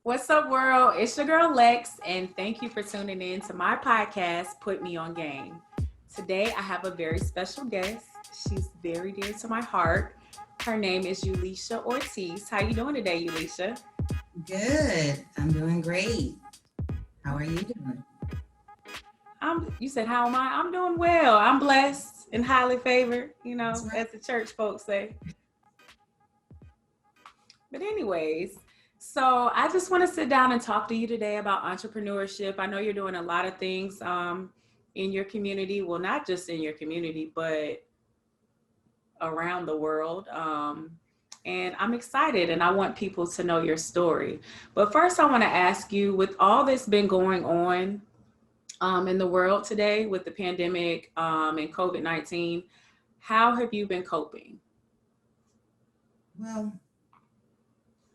What's up, world? It's your girl Lex, and thank you for tuning in to my podcast, Put Me on Game. Today, I have a very special guest. She's very dear to my heart. Her name is Ulesha Ortiz. How you doing today, Ulesha? Good. I'm doing great. How are you doing? You said, how am I? I'm doing well. I'm blessed and highly favored, That's right. as the church folks say. But anyways, so I just want to sit down and talk to you today about entrepreneurship. I know you're doing a lot of things in your community. Well, not just in your community, but around the world. And I'm excited and I want people to know your story. But first, I want to ask you, with all that's been going on in the world today with the pandemic and COVID-19, how have you been coping? Well,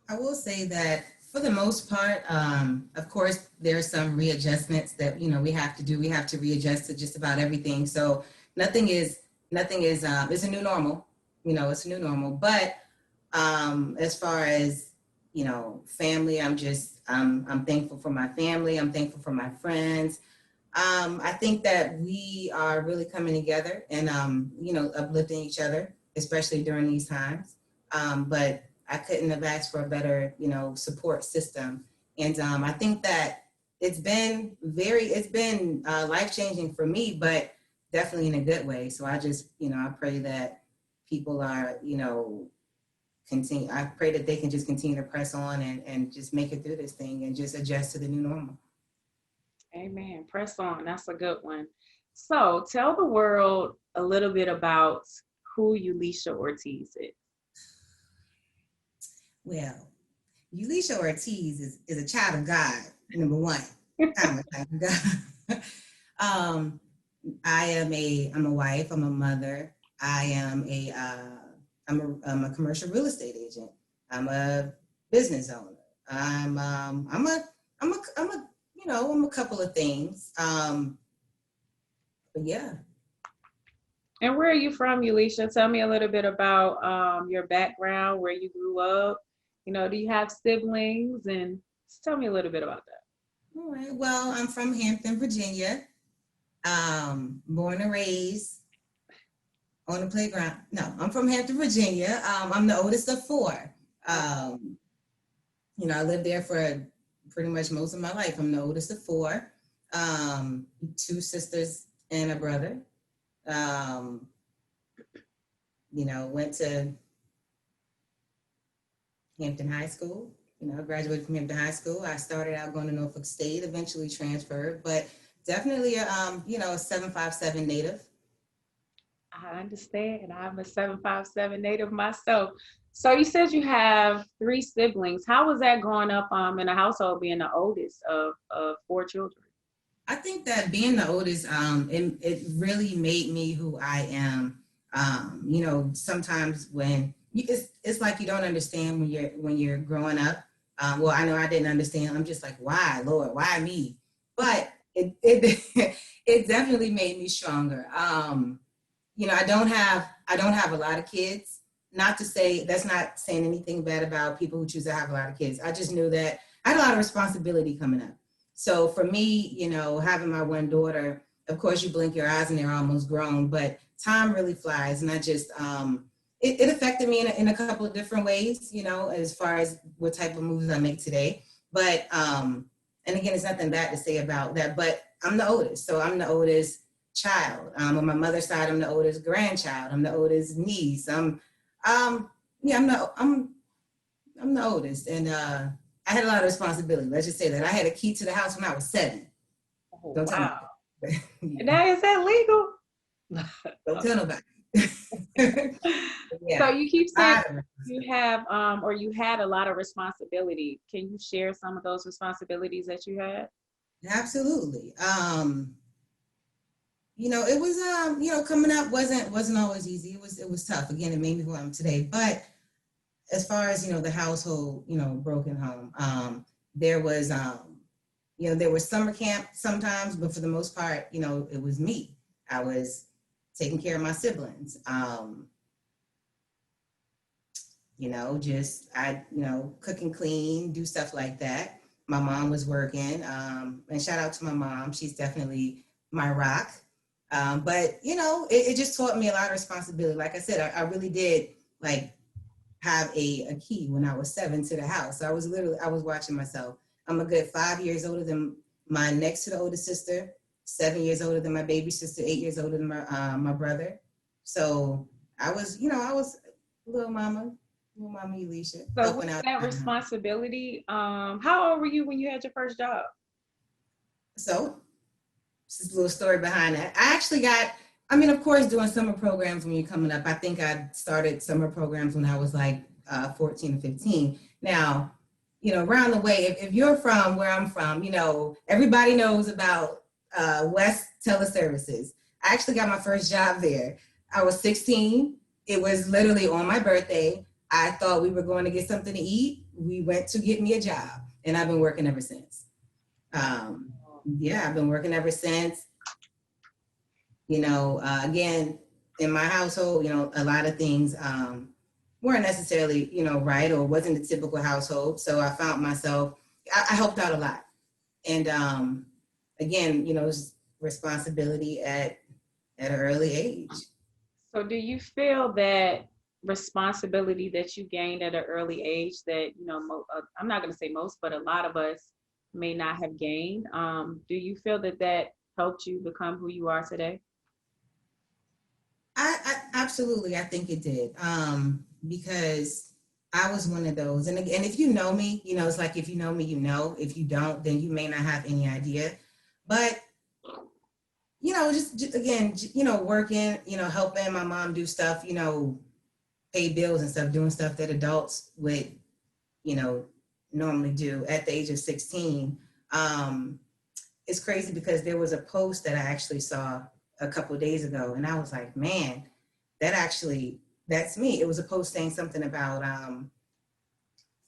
I will say that for the most part, of course, there are some readjustments that we have to do. We have to readjust to just about everything. So nothing is it's a new normal. It's a new normal. But as far as family, I'm thankful for my family. I'm thankful for my friends. I think that we are really coming together and, uplifting each other, especially during these times. But I couldn't have asked for a better, support system. And I think that it's been life-changing for me, but definitely in a good way. So I just, I pray that people are, I pray that they can just continue to press on and just make it through this thing and just adjust to the new normal. Amen. Press on. That's a good one. So tell the world a little bit about who Ulesha Ortiz is. Well, Ulesha Ortiz is a child of God, number one. I'm a child of God. I'm a wife, I'm a mother, I'm a commercial real estate agent. I'm a business owner. I'm a couple of things. But yeah. And where are you from, Ulesha? Tell me a little bit about your background, where you grew up. Do you have siblings? And just tell me a little bit about that. All right. Well, I'm from Hampton, Virginia. Born and raised on the playground. No, I'm from Hampton, Virginia. I'm the oldest of four. I lived there for pretty much most of my life. I'm the oldest of four. Two sisters and a brother. Went to Hampton High School. I graduated from Hampton High School. I started out going to Norfolk State, eventually transferred, but definitely a 757 native. I understand. I'm a 757 native myself. So you said you have three siblings. How was that growing up in a household being the oldest of four children? I think that being the oldest, it really made me who I am. Sometimes when it's like you don't understand when you're growing up. Well, I know I didn't understand. I'm just like, why, Lord, why me? But it it definitely made me stronger. I don't have a lot of kids. Not to say that's not saying anything bad about people who choose to have a lot of kids. I just knew that I had a lot of responsibility coming up. So for me, having my one daughter, of course you blink your eyes and they're almost grown, but time really flies. And I just, it affected me in a couple of different ways, as far as what type of moves I make today. But, and again, it's nothing bad to say about that, but I'm the oldest. So I'm the oldest child. On my mother's side, I'm the oldest grandchild. I'm the oldest niece. I'm the oldest. And, I had a lot of responsibility. Let's just say that I had a key to the house when I was 7. Oh, Don't tell wow. me. And that is that legal? Don't tell nobody. Yeah. So you keep saying you have or you had a lot of responsibility. Can you share some of those responsibilities that you had? Absolutely. It was coming up wasn't always easy. It was tough. Again, it made me who I am today. But as far as the household, broken home, there was there was summer camp sometimes, but for the most part, it was me. I was taking care of my siblings. Cook and clean, do stuff like that. my mom was working. And shout out to my mom. She's definitely my rock. But it just taught me a lot of responsibility. Like I said, I really did like have a key when I was 7 to the house. So I was watching myself. I'm a good 5 years older than my next to the oldest sister, 7 years older than my baby sister, 8 years older than my brother. So I was little mama Ulesha, So with helping out. that responsibility, how old were you when you had your first job? So this is a little story behind that. I actually of course, doing summer programs when you're coming up. I think I started summer programs when I was like 14 or 15. Now, around the way, if you're from where I'm from, everybody knows about West Teleservices. I actually got my first job there. I was 16. It was literally on my birthday. I thought we were going to get something to eat. We went to get me a job, and I've been working ever since. I've been working ever since. Again, in my household, a lot of things weren't necessarily, right, or wasn't the typical household. So I found myself, I helped out a lot. And again, it was responsibility at an early age. So do you feel that responsibility that you gained at an early age that, I'm not going to say most, but a lot of us may not have gained? Do you feel that helped you become who you are today? I absolutely, I think it did. Because I was one of those. And again, if you know me, it's like, if you know me, if you don't, then you may not have any idea. But, just again, working, helping my mom do stuff, pay bills and stuff, doing stuff that adults would, normally do at the age of 16. It's crazy because there was a post that I actually saw a couple of days ago, and I was like, man, that's me. It was a post saying something about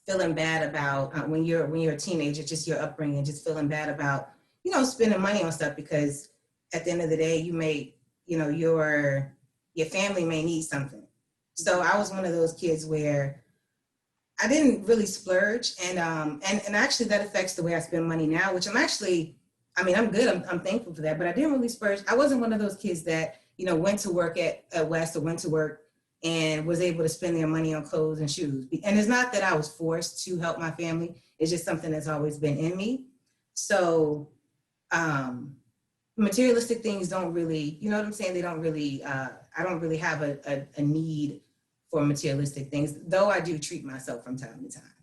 feeling bad about when you're a teenager, just your upbringing, just feeling bad about spending money on stuff, because at the end of the day, you may your family may need something. So I was one of those kids where I didn't really splurge, and actually that affects the way I spend money now, which I'm good. I'm thankful for that, but I didn't really splurge. I wasn't one of those kids that, went to work at West or went to work and was able to spend their money on clothes and shoes. And it's not that I was forced to help my family. It's just something that's always been in me. So materialistic things don't really, you know what I'm saying? They don't really, I don't really have a need for materialistic things, though I do treat myself from time to time.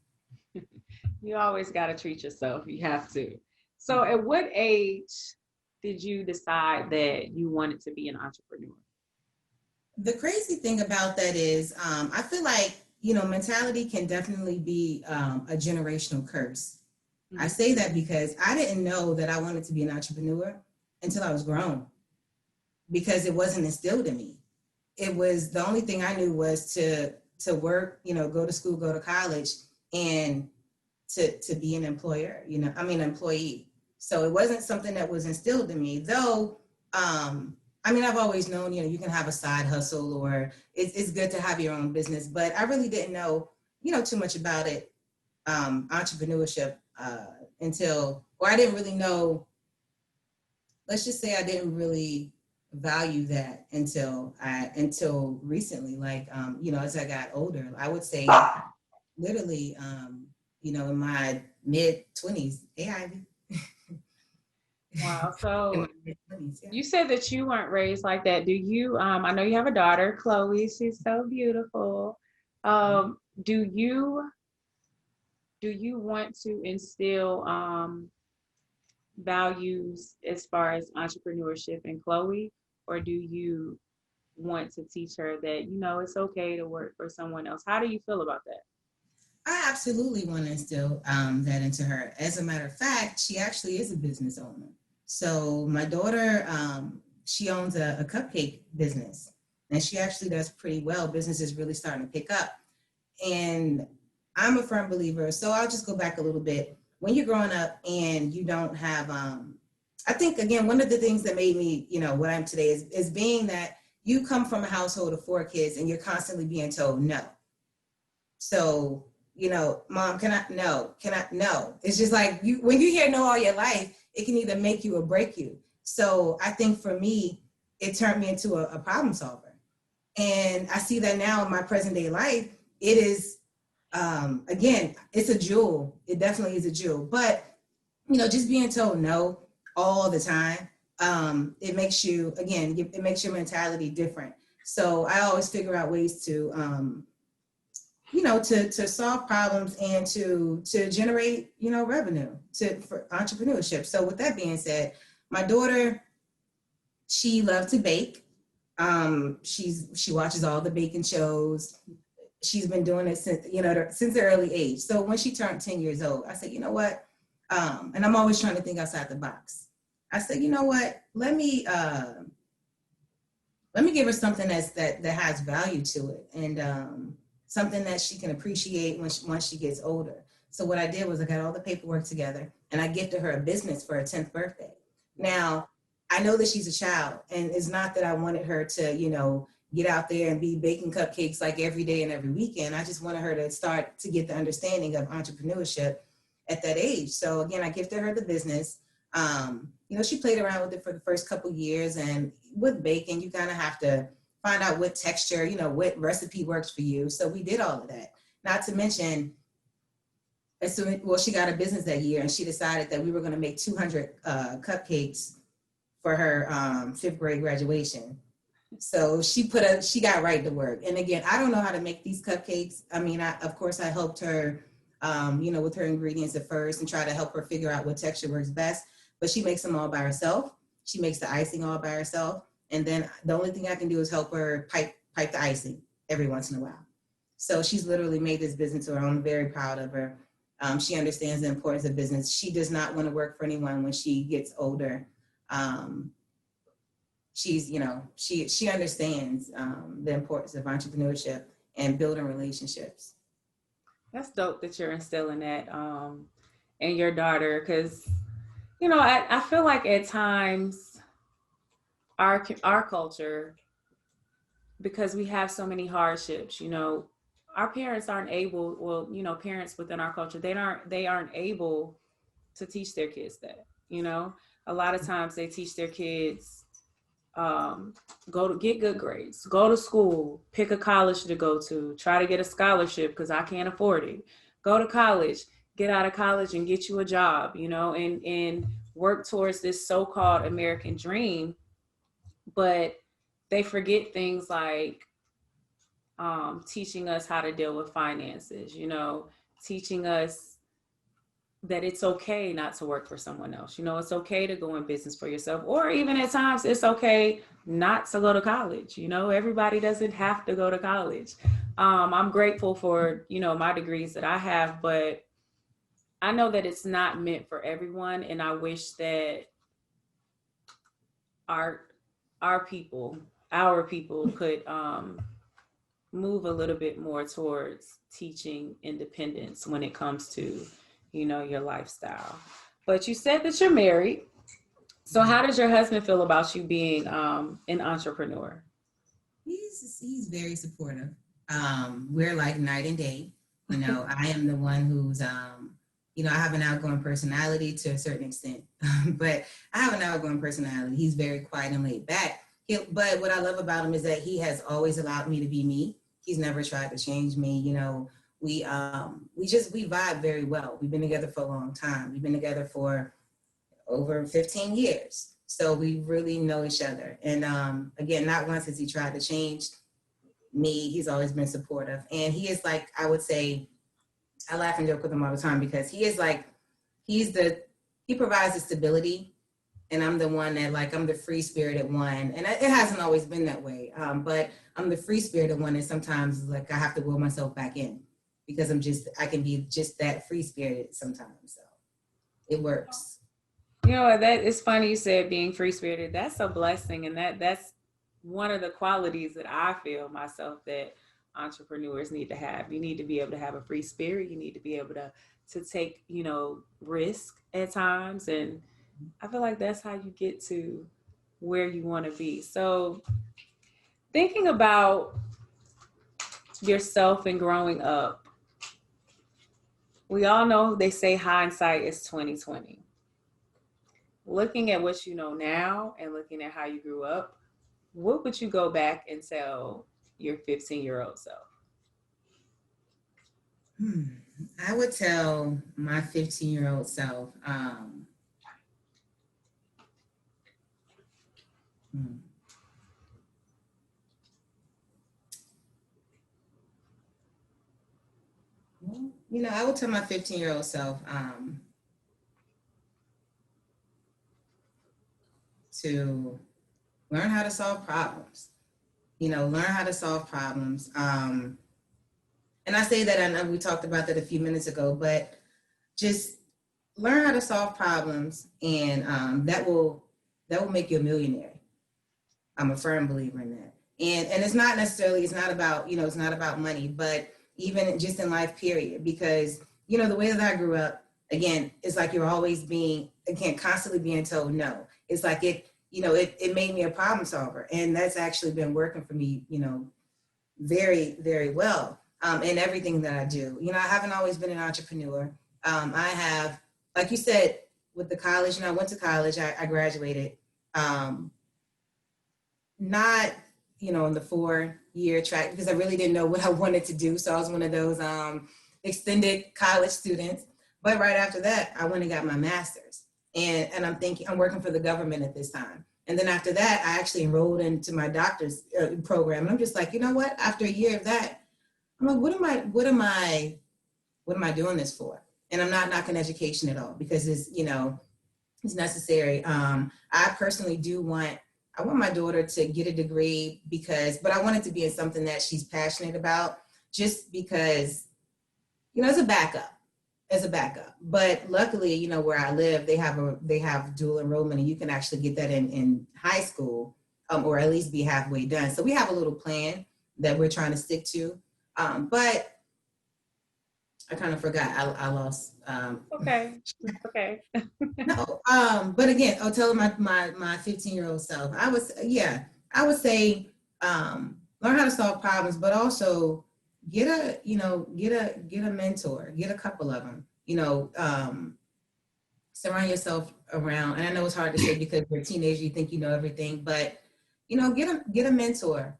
You always got to treat yourself. You have to. So at what age did you decide that you wanted to be an entrepreneur? The crazy thing about that is I feel like, mentality can definitely be a generational curse. Mm-hmm. I say that because I didn't know that I wanted to be an entrepreneur until I was grown, because it wasn't instilled in me. It was, the only thing I knew was to work, go to school, go to college, and to be an employee. So it wasn't something that was instilled in me, though. I've always known, you can have a side hustle, or it's good to have your own business, but I really didn't know, too much about it, entrepreneurship, I didn't really know, let's just say I didn't really value that until recently, like, as I got older. I would say literally, in my mid-20s. Hey, Ivy. Wow. So you said that you weren't raised like that. Do you, I know you have a daughter, Chloe, she's so beautiful. Do you want to instill values as far as entrepreneurship in Chloe, or do you want to teach her that, it's okay to work for someone else? How do you feel about that? I absolutely want to instill that into her. As a matter of fact, she actually is a business owner. So my daughter, she owns a cupcake business, and she actually does pretty well. Business is really starting to pick up. And I'm a firm believer. So I'll just go back a little bit. When you're growing up and you don't have, I think, again, one of the things that made me, what I am today is being that you come from a household of 4 kids and you're constantly being told no. So, Mom, can I? No. Can I? No. It's just like when you hear no all your life, it can either make you or break you. So I think for me, it turned me into a problem solver. And I see that now in my present day life. It is, again, it's a jewel. It definitely is a jewel. But, just being told no all the time, it makes you, again, it makes your mentality different. So I always figure out ways to, to solve problems and to generate, revenue for entrepreneurship. So with that being said, my daughter, she loves to bake. She watches all the baking shows. She's been doing it since the early age. So when she turned 10 years old, I said, you know what? And I'm always trying to think outside the box. I said, you know what? Let me give her something that has value to it, and something that she can appreciate once she gets older. So what I did was I got all the paperwork together and I gifted her a business for her 10th birthday. Now, I know that she's a child, and it's not that I wanted her to, get out there and be baking cupcakes like every day and every weekend. I just wanted her to start to get the understanding of entrepreneurship at that age. So again, I gifted her the business. She played around with it for the first couple of years, and with baking, you kind of have to find out what texture, what recipe works for you. So we did all of that. Not to mention, she got a business that year, and she decided that we were going to make 200 cupcakes for her 5th grade graduation. So she got right to work. And again, I don't know how to make these cupcakes. I mean, of course I helped her, with her ingredients at first and try to help her figure out what texture works best. But she makes them all by herself. She makes the icing all by herself. And then the only thing I can do is help her pipe the icing every once in a while. So she's literally made this business her own. I'm very proud of her. She understands the importance of business. She does not want to work for anyone when she gets older. She understands the importance of entrepreneurship and building relationships. That's dope that you're instilling that in your daughter, because I feel like at times our culture, because we have so many hardships, our parents aren't able, parents within our culture, they aren't able to teach their kids that. A lot of times they teach their kids, go to get good grades, go to school, pick a college to go to, try to get a scholarship because I can't afford it, go to college, get out of college and get you a job, and work towards this so-called American dream. But they forget things like teaching us how to deal with finances, teaching us that it's okay not to work for someone else. It's okay to go in business for yourself, or even at times it's okay not to go to college. Everybody doesn't have to go to college. I'm grateful for, my degrees that I have, but I know that it's not meant for everyone. And I wish that our people could move a little bit more towards teaching independence when it comes to, your lifestyle. But you said that you're married. So how does your husband feel about you being an entrepreneur? He's very supportive. We're like night and day. I am the one who's, I have an outgoing personality to a certain extent, but I have an outgoing personality. He's very quiet and laid back. But what I love about him is that he has always allowed me to be me. He's never tried to change me. We vibe very well. We've been together for a long time. We've been together for over 15 years. So we really know each other. And again, not once has he tried to change me. He's always been supportive. And he is like, I would say, I laugh and joke with him all the time because he is like, he provides the stability. And I'm the one that I'm the free spirited one. And it hasn't always been that way. But I'm the free spirited one. And sometimes I have to will myself back in because I can be just that free spirited sometimes. So it works. That is funny you said being free spirited. That's a blessing. And that's one of the qualities that I feel myself that entrepreneurs need to have. You need to be able to have a free spirit. You need to be able to take, risk at times. And I feel like that's how you get to where you want to be. So thinking about yourself and growing up, We all know they say hindsight is 2020. Looking at what you know now and looking at how you grew up, what would you go back and tell your 15-year-old self? Hmm. I would tell my 15-year-old self, hmm, well, I would tell my 15-year-old self to learn how to solve problems. Learn how to solve problems. And I say that, I know we talked about that a few minutes ago, but just learn how to solve problems, and that will make you a millionaire. I'm a firm believer in that. And it's not necessarily, it's not about, it's not about money, but even just in life, period. Because, the way that I grew up, again, it's like you're always being, again, constantly being told no. It's like it made me a problem solver. And that's actually been working for me, very, very well in everything that I do. I haven't always been an entrepreneur. I have, like you said, with the college, I went to college, I graduated. Not in the 4-year track, because I really didn't know what I wanted to do, so I was one of those extended college students. But right after that, I went and got my master's, and I'm thinking, I'm working for the government at this time. And then after that, I actually enrolled into my doctor's program, and I'm just like, you know what, after a year of that, I'm like, what am I doing this for? And I'm not knocking education at all, because it's necessary. I personally I want my daughter to get a degree, but I want it to be in something that she's passionate about, just because, as a backup. But luckily, where I live, they have dual enrollment, and you can actually get that in high school, or at least be halfway done. So we have a little plan that we're trying to stick to. But I kind of forgot. I lost. Okay. Okay. No, but again, I'll tell my 15-year-old self. I would say learn how to solve problems, but also get a mentor, get a couple of them. Surround yourself around. And I know it's hard to say because you're a teenager, you think you know everything, but get a mentor.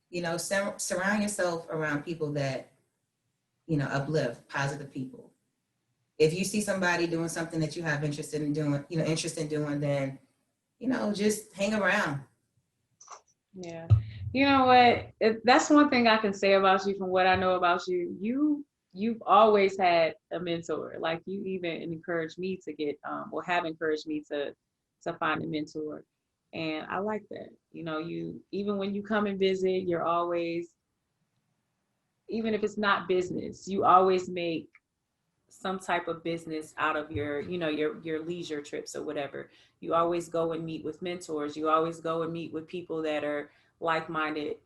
Surround yourself around people that uplift, positive people. If you see somebody doing something that you have interest in doing, then, just hang around. Yeah. You know what? That's one thing I can say about you from what I know about you. You've always had a mentor. Like you even encouraged me to get or have encouraged me to find a mentor. And I like that. You even when you come and visit, you're always, even if it's not business, you always make some type of business out of your leisure trips or whatever. You always go and meet with mentors. You always go and meet with people that are like-minded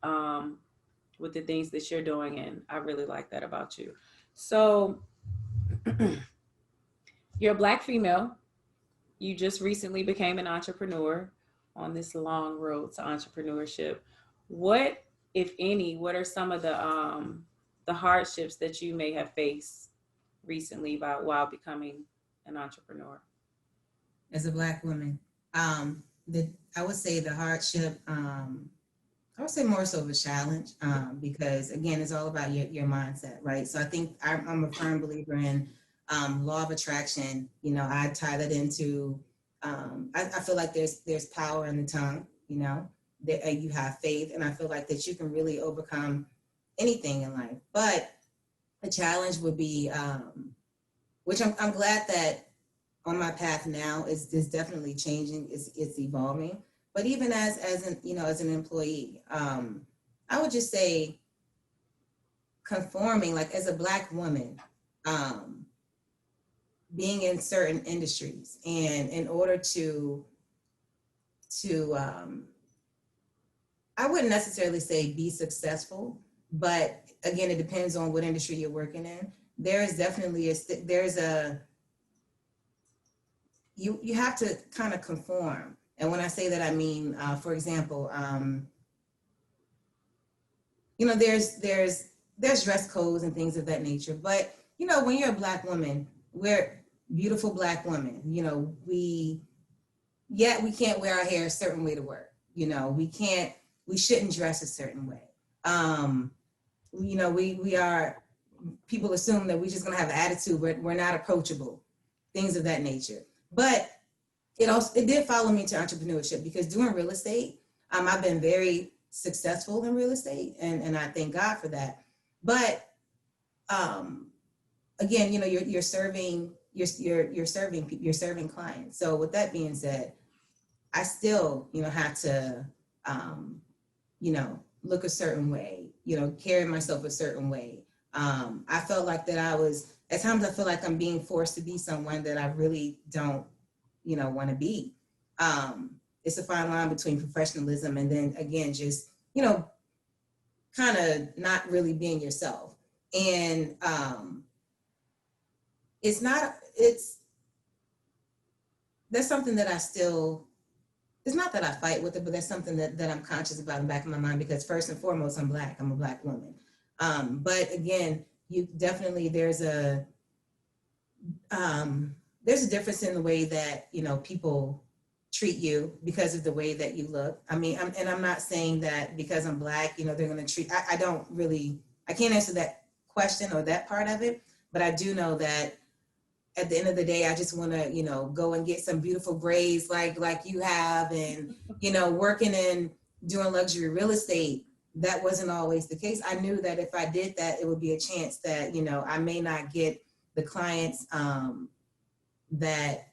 with the things that you're doing, and I really like that about you. So you're a Black female. You just recently became an entrepreneur on this long road to entrepreneurship. What, if any, what are some of the hardships that you may have faced recently while becoming an entrepreneur? As a Black woman, I would say the hardship, I would say more so of a challenge, because again, it's all about your mindset, right? So I think I'm a firm believer in law of attraction. I tie that into, I feel like there's power in the tongue, that you have faith, and I feel like that you can really overcome anything in life. But the challenge would be, which I'm glad that on my path now is definitely changing, it's evolving. But even as an employee, I would just say conforming, like as a Black woman, being in certain industries, and in order to I wouldn't necessarily say be successful, but again, it depends on what industry you're working in. There is definitely you have to kind of conform. And when I say that, I mean, for example, there's there's dress codes and things of that nature. But, you know, when you're a Black woman, we're beautiful Black women, you know, yet we can't wear our hair a certain way to work. You know, we shouldn't dress a certain way. You know, we are, people assume that we're just going to have an attitude, we're not approachable, things of that nature. But it did follow me to entrepreneurship, because doing real estate, I've been very successful in real estate, and I thank God for that. But again, you know, you're serving clients. So with that being said, I still, you know, have to, you know, look a certain way, you know, carry myself a certain way. I felt like that at times I feel like I'm being forced to be someone that I really don't, you know, want to be. It's a fine line between professionalism and then again, just, you know, kind of not really being yourself. And that's something that it's not that I fight with it, but that's something that I'm conscious about in the back of my mind, because first and foremost, I'm a Black woman. But again, there's a difference in the way that, you know, people treat you because of the way that you look. I mean, I'm not saying that because I'm Black, you know, they're going to treat, I can't answer that question or that part of it, but I do know that at the end of the day, I just want to, you know, go and get some beautiful braids like you have, and, you know, working and doing luxury real estate. That wasn't always the case. I knew that if I did that, it would be a chance that, you know, I may not get the clients that,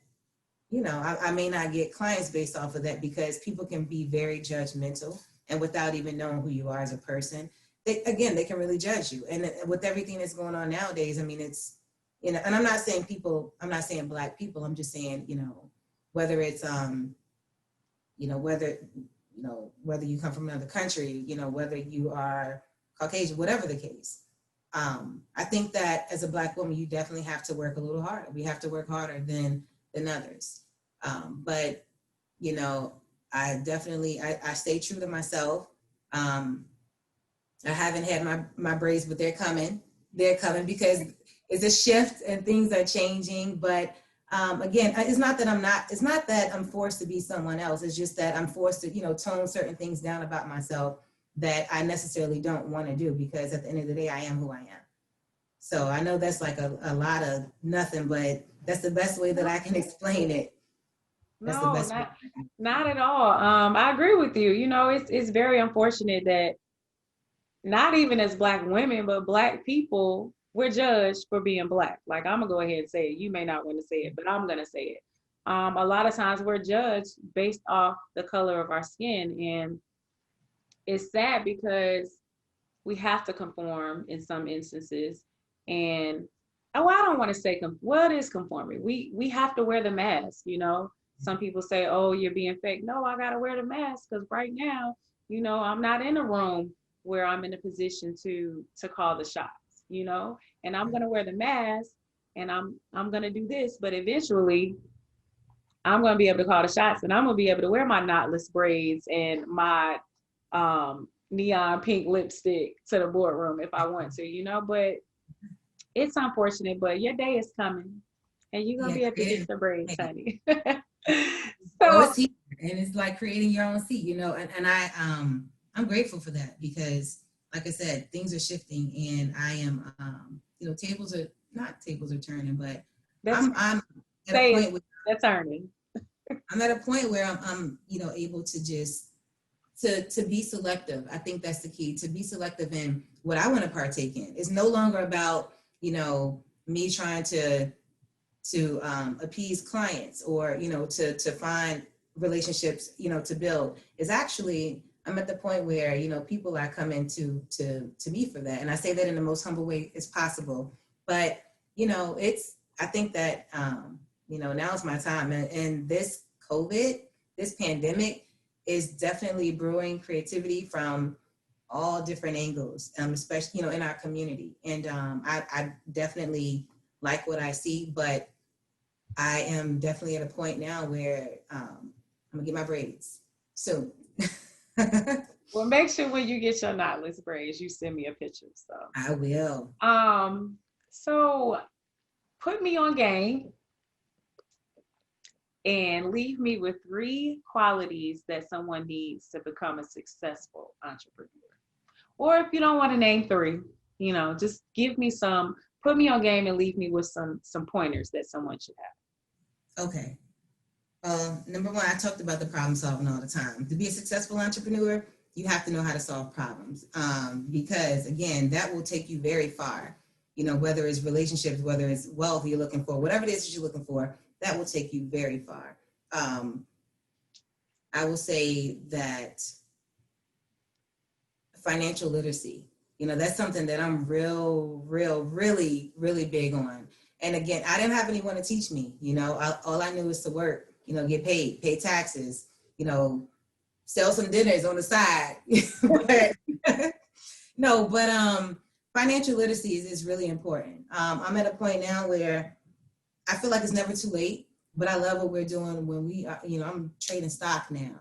you know, I may not get clients based off of that, because people can be very judgmental, and without even knowing who you are as a person, they can really judge you. And with everything that's going on nowadays, I mean, it's, you know, and I'm not saying Black people, I'm just saying, you know, whether it's, you know, whether you come from another country, you know, whether you are Caucasian, whatever the case. I think that as a Black woman, you definitely have to work a little harder. We have to work harder than others. But, you know, I stay true to myself. I haven't had my braids, but they're coming because it's a shift and things are changing. But again, it's not that I'm forced to be someone else. It's just that I'm forced to, you know, tone certain things down about myself that I necessarily don't want to do, because at the end of the day, I am who I am. So I know that's like a lot of nothing, but that's the best way that I can explain it. That's the No, best way. not at all. I agree with you. You know, it's very unfortunate that not even as Black women, but Black people, we're judged for being Black. Like, I'm gonna go ahead and say it. You may not want to say it, but I'm gonna say it. A lot of times we're judged based off the color of our skin, and it's sad because we have to conform in some instances. And I don't want to say what is conforming. We have to wear the mask. You know, some people say, "Oh, you're being fake." No, I gotta wear the mask because right now, you know, I'm not in a room where I'm in a position to call the shots. You know, and I'm gonna wear the mask, and I'm gonna do this, but eventually, I'm gonna be able to call the shots, and I'm gonna be able to wear my knotless braids and my neon pink lipstick to the boardroom if I want to, you know. But it's unfortunate, but your day is coming, and you're gonna be able to get the braids, honey. Oh, So it's here, and it's like creating your own seat, you know. And I'm grateful for that, because, like I said, things are shifting, and I am, you know, tables are turning, but that's I'm at a say point where that's turning. I'm at a point where I'm you know, able to just to be selective. I think that's the key, to be selective in what I want to partake in. It's no longer about, you know, me trying to appease clients, or, you know, to find relationships, you know, to build. Is actually, I'm at the point where, you know, people are coming to me for that. And I say that in the most humble way as possible. But, you know, I think that, you know, now is my time. And this this pandemic is definitely brewing creativity from all different angles, especially, you know, in our community. And I definitely like what I see, but I am definitely at a point now where I'm gonna get my braids soon. Well, make sure when you get your knotless braids, you send me a picture. I will. So put me on game and leave me with 3 qualities that someone needs to become a successful entrepreneur. Or if you don't want to name 3, just give me some, put me on game and leave me with some pointers that someone should have. Okay. Number one, I talked about the problem solving all the time. To be a successful entrepreneur, you have to know how to solve problems, because again, that will take you very far. Whether it's relationships, whether it's wealth you're looking for, whatever it is that you're looking for, that will take you very far. I will say that financial literacy, that's something that I'm really, really big on. And again, I didn't have anyone to teach me. All I knew was to work, get paid, pay taxes, sell some dinners on the side. but financial literacy is really important. I'm at a point now where I feel like it's never too late, but I love what we're doing when we are, I'm trading stock now,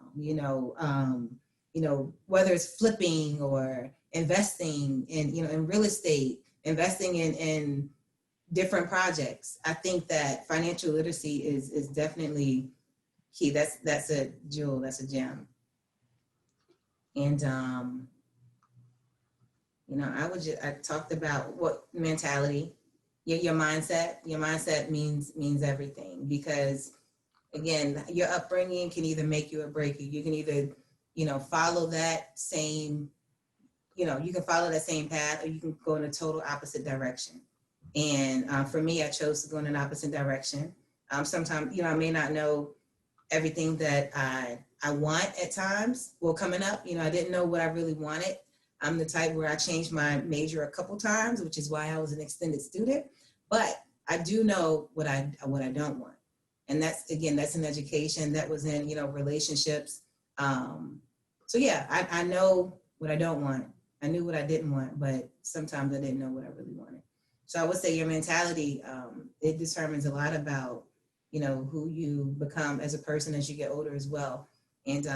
whether it's flipping or investing in real estate, investing in different projects. I think that financial literacy is definitely key. That's a jewel, that's a gem. And, I talked about what mentality, your mindset means everything, because again, your upbringing can either make you or break you. You can either, follow that same, you can follow that same path, or you can go in a total opposite direction. And for me, I chose to go in an opposite direction. Sometimes, I may not know everything that I want at times. Well, coming up, I didn't know what I really wanted. I'm the type where I changed my major a couple times, which is why I was an extended student. But I do know what I don't want. And that's in education. That was in, relationships. So yeah, I know what I don't want. I knew what I didn't want, but sometimes I didn't know what I really wanted. So I would say your mentality, it determines a lot about, who you become as a person as you get older as well. And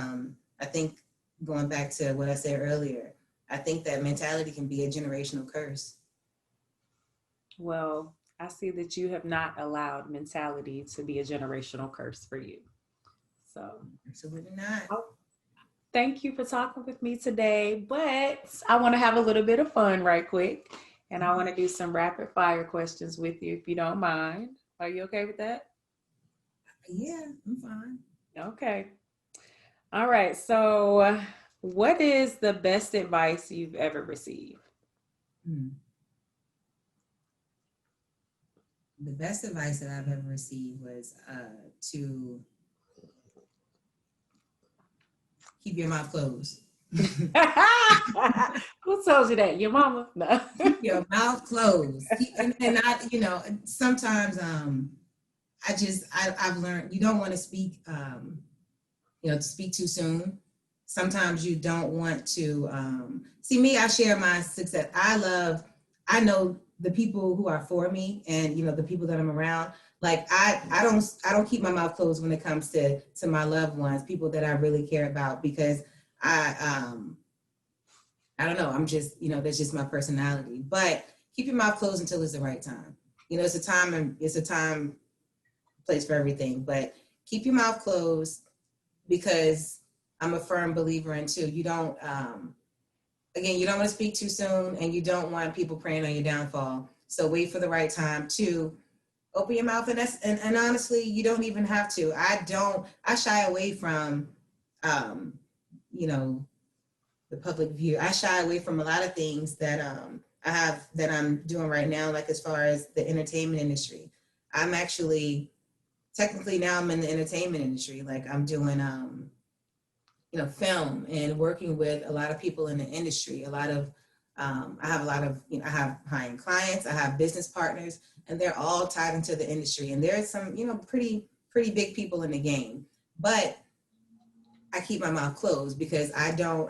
I think going back to what I said earlier, I think that mentality can be a generational curse. Well, I see that you have not allowed mentality to be a generational curse for you. So, absolutely not. Thank you for talking with me today, but I want to have a little bit of fun right quick, and I want to do some rapid fire questions with you if you don't mind. Are you okay with that? Yeah, I'm fine. Okay. All right. So, what is the best advice you've ever received? The best advice that I've ever received was to keep your mouth closed. Who told you that? Your mama? No. Keep your mouth closed. And I, sometimes I've learned you don't want to speak, to speak too soon. Sometimes you don't want to see me. I share my success. I know the people who are for me, and the people that I'm around. Like I don't keep my mouth closed when it comes to my loved ones, people that I really care about, because I don't know. I'm just, that's just my personality. But keep your mouth closed until it's the right time. It's a time, place for everything. But keep your mouth closed, because I'm a firm believer in too. You don't, again, you don't want to speak too soon, and you don't want people preying on your downfall. So wait for the right time to open your mouth, and honestly, you don't even have to. I shy away from, the public view. I shy away from a lot of things that I'm doing right now, like as far as the entertainment industry. I'm actually, technically now I'm in the entertainment industry. Like I'm doing, film and working with a lot of people in the industry. I have I have high-end clients, I have business partners, and they're all tied into the industry. And there's some, pretty big people in the game. But I keep my mouth closed because I don't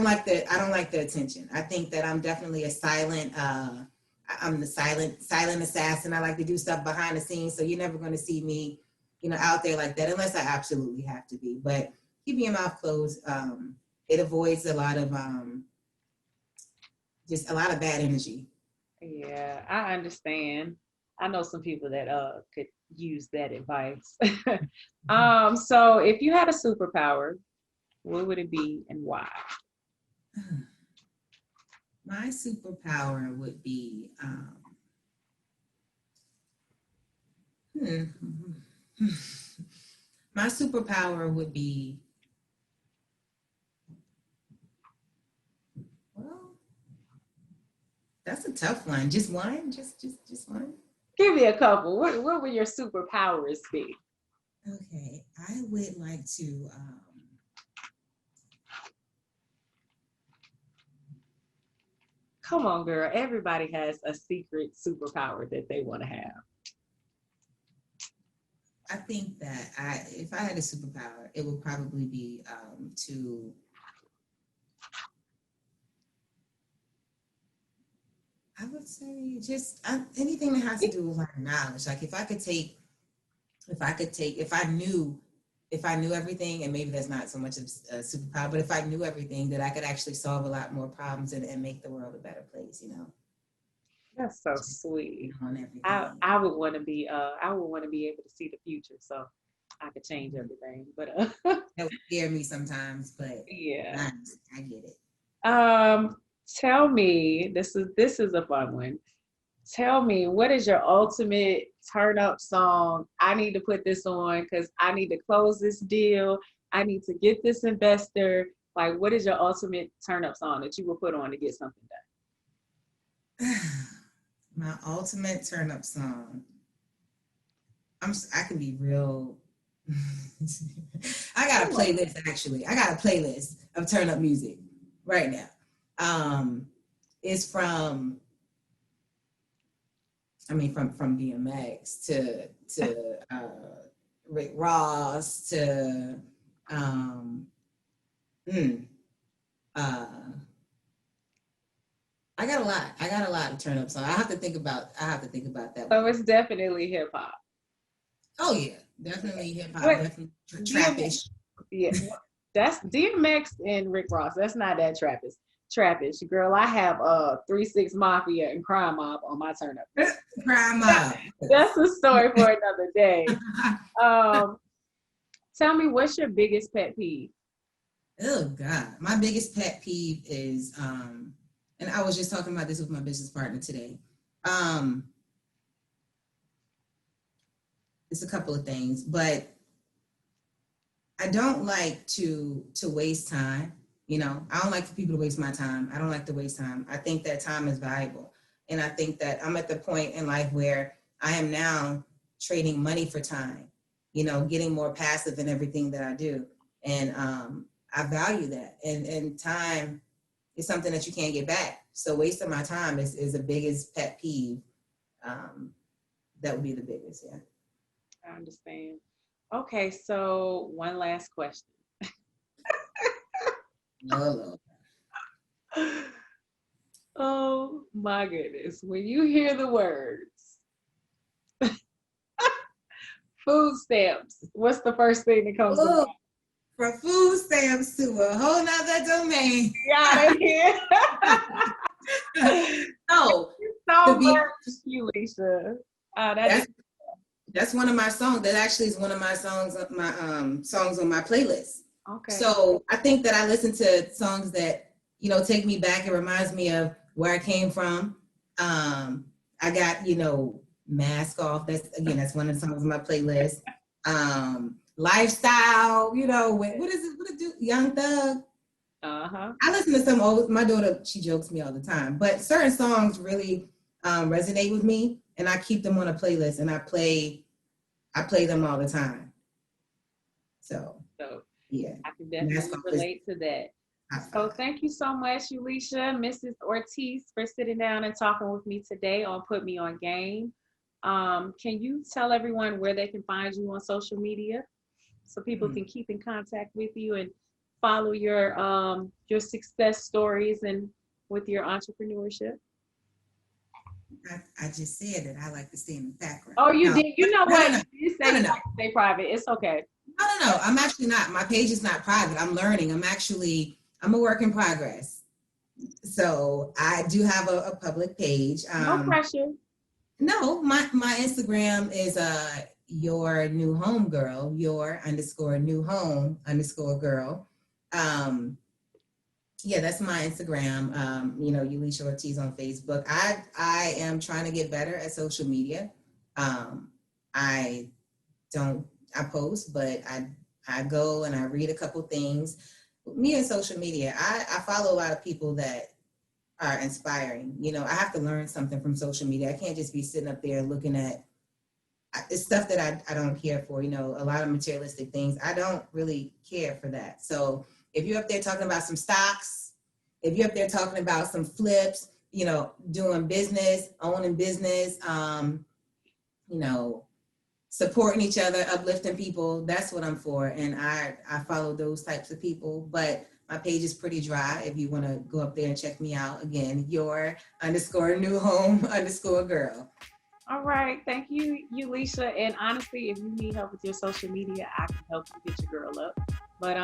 like the attention. I think that I'm definitely I'm the silent assassin. I like to do stuff behind the scenes. So you're never going to see me, out there like that, unless I absolutely have to be. But keeping your mouth closed it avoids a lot of just a lot of bad energy. Yeah, I understand. I know some people that could use that advice. So if you had a superpower, what would it be and why? My superpower would be my superpower would be, well, that's a tough one. Just one? Just one? Give me a couple. What would your superpowers be? Okay, I would like to Come on, girl. Everybody has a secret superpower that they want to have. I think that if I had a superpower, it would probably be to I would say just anything that has to do with like knowledge. Like if I knew everything, and maybe that's not so much of a superpower, but if I knew everything, that I could actually solve a lot more problems and make the world a better place, you know. That's so sweet. On everything. I would want to be able to see the future, so I could change everything. But that would scare me sometimes, but yeah. I get it. Tell me, this is a fun one. Tell me, what is your ultimate turn up song? I need to put this on because I need to close this deal. I need to get this investor. Like, what is your ultimate turn up song that you will put on to get something done? My ultimate turn up song. I can be real. I got a playlist actually. I got a playlist of turn up music right now. It's from DMX to Rick Ross to I got a lot of turn up songs. I have to think about that. So it's definitely hip hop. Oh yeah, definitely hip hop. Definitely trappish. Yeah, that's DMX and Rick Ross. That's not that trappish. Trappish, girl. I have 3-6 Mafia and Crime Mob on my turn up. Crime Mob. That's a story for another day. Tell me, what's your biggest pet peeve? Oh God, my biggest pet peeve is and I was just talking about this with my business partner today. It's a couple of things, but I don't like to waste time. You know, I don't like for people to waste my time. I don't like to waste time. I think that time is valuable. And I think that I'm at the point in life where I am now trading money for time, you know, getting more passive in everything that I do. And I value that. And time is something that you can't get back. So wasting my time is the biggest pet peeve. That would be the biggest, yeah. I understand. Okay, so one last question. No. Oh my goodness. When you hear the words food stamps, what's the first thing that comes to mind? From food stamps to a whole nother domain. Got it. No. So much, Ulesha. That's one of my songs. That actually is one of my songs of my songs on my playlist. Okay. So I think that I listen to songs that, you know, take me back. It reminds me of where I came from. I got, you know, Mask Off. That's one of the songs on my playlist. Lifestyle, you know, what is it? What it do? Young Thug. I listen to some old. My daughter, she jokes me all the time, but certain songs really resonate with me, and I keep them on a playlist, and I play them all the time. So yeah, I can definitely relate to that. So thank you so much, Ulesha, Mrs. Ortiz, for sitting down and talking with me today on Put Me on Game. Can you tell everyone where they can find you on social media so people can keep in contact with you and follow your success stories and with your entrepreneurship? I just said that I like to stay in the background. Oh, you did? You know what? No. You said you like to stay private. It's okay. No. I'm actually not. My page is not private. I'm learning. I'm actually I'm a work in progress. So I do have a public page. No pressure. No, my Instagram is your new home girl, your underscore new home underscore girl. Yeah, that's my Instagram. Ulesha Ortiz on Facebook. I am trying to get better at social media. I don't I post, but I go and I read a couple things. Me and social media, I follow a lot of people that are inspiring. I have to learn something from social media. I can't just be sitting up there looking at it's stuff that I don't care for, a lot of materialistic things. I don't really care for that. So if you're up there talking about some stocks, if you're up there talking about some flips, doing business, owning business, supporting each other, uplifting people, that's what I'm for. And I follow those types of people. But my page is pretty dry. If you want to go up there and check me out, again, your underscore new home underscore girl. All right. Thank you, Ulesha. And honestly, if you need help with your social media, I can help you get your girl up. But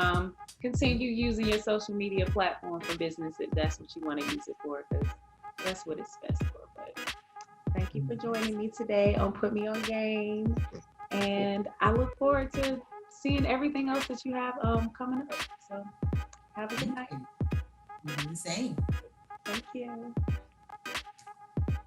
continue using your social media platform for business if that's what you want to use it for, because that's what it's best for. But thank you for joining me today on Put Me On Game. And I look forward to seeing everything else that you have coming up. So have a good night. You do the same. Thank you.